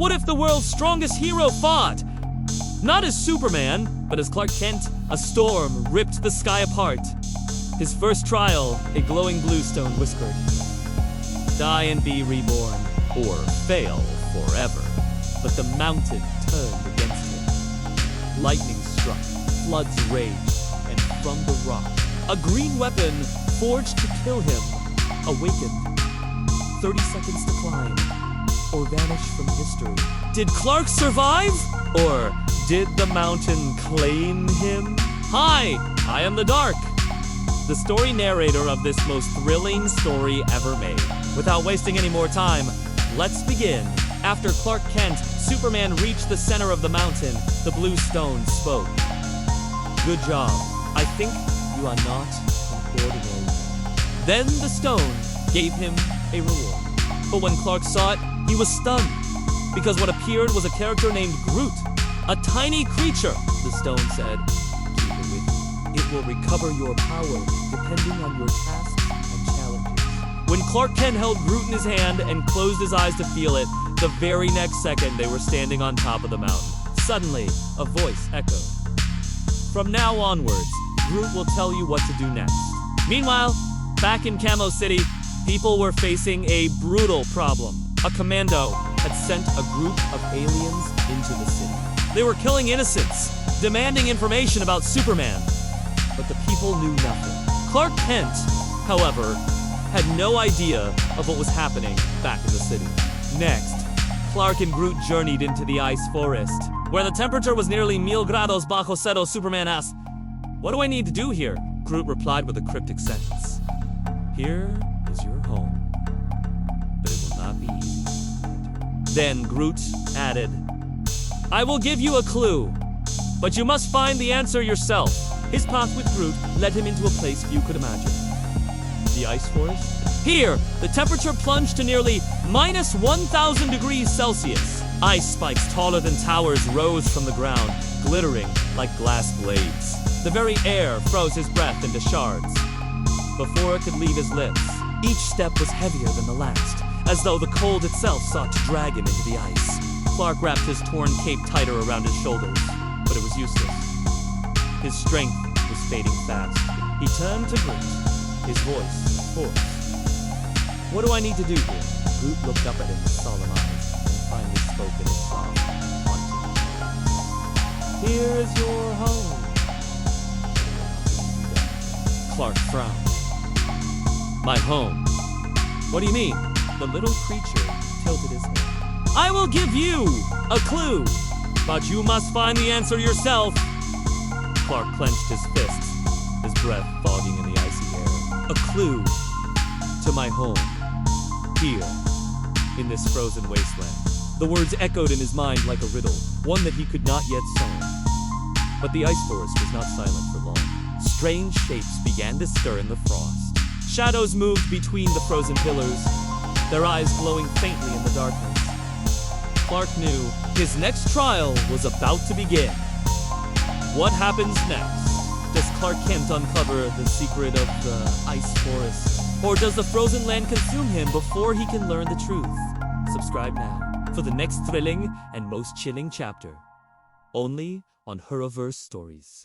What if the world's strongest hero fought? Not as Superman, but as Clark Kent, a storm ripped the sky apart. His first trial, a glowing blue stone whispered, "Die and be reborn, or fail forever." But the mountain turned against him. Lightning struck, floods raged, and from the rock, a green weapon forged to kill him awakened. 30 seconds to climb, or vanish from history. Did Clark survive? Or did the mountain claim him? Hi, I am the Dark, the story narrator of this most thrilling story ever made. Without wasting any more time, let's begin. After Clark Kent, Superman reached the center of the mountain, the blue stone spoke. "Good job. I think you are not an ordinary man." Then the stone gave him a reward. But when Clark saw it, he was stunned, because what appeared was a character named Groot. "A tiny creature," the stone said. "Keep it with you. It will recover your power depending on your tasks and challenges." When Clark Kent held Groot in his hand and closed his eyes to feel it, the very next second they were standing on top of the mountain. Suddenly, a voice echoed. "From now onwards, Groot will tell you what to do next." Meanwhile, back in Camo City, people were facing a brutal problem. A commando had sent a group of aliens into the city. They were killing innocents, demanding information about Superman. But the people knew nothing. Clark Kent, however, had no idea of what was happening back in the city. Next, Clark and Groot journeyed into the ice forest, where the temperature was nearly 1000 grados bajo cero. Superman asked, "What do I need to do here?" Groot replied with a cryptic sentence. "Here is your home, but it will not be easy." Then Groot added, "I will give you a clue, but you must find the answer yourself." His path with Groot led him into a place few could imagine. The ice forest? Here, the temperature plunged to nearly minus 1000 degrees Celsius. Ice spikes taller than towers rose from the ground, glittering like glass blades. The very air froze his breath into shards. Before it could leave his lips, each step was heavier than the last, as though the cold itself sought to drag him into the ice. Clark wrapped his torn cape tighter around his shoulders, but it was useless. His strength was fading fast. He turned to Groot, his voice hoarse. "What do I need to do here?" Groot looked up at him with solemn eyes, and finally spoke in his soft, haunting tone. "Here is your home." Clark frowned. "My home? What do you mean?" The little creature tilted his head. "I will give you a clue, but you must find the answer yourself." Clark clenched his fists, his breath fogging in the icy air. "A clue to my home, here, in this frozen wasteland." The words echoed in his mind like a riddle, one that he could not yet solve. But the ice forest was not silent for long. Strange shapes began to stir in the frost. Shadows moved between the frozen pillars, their eyes glowing faintly in the darkness. Clark knew his next trial was about to begin. What happens next? Does Clark Kent uncover the secret of the ice forest? Or does the frozen land consume him before he can learn the truth? Subscribe now for the next thrilling and most chilling chapter, only on HeroVerse Stories.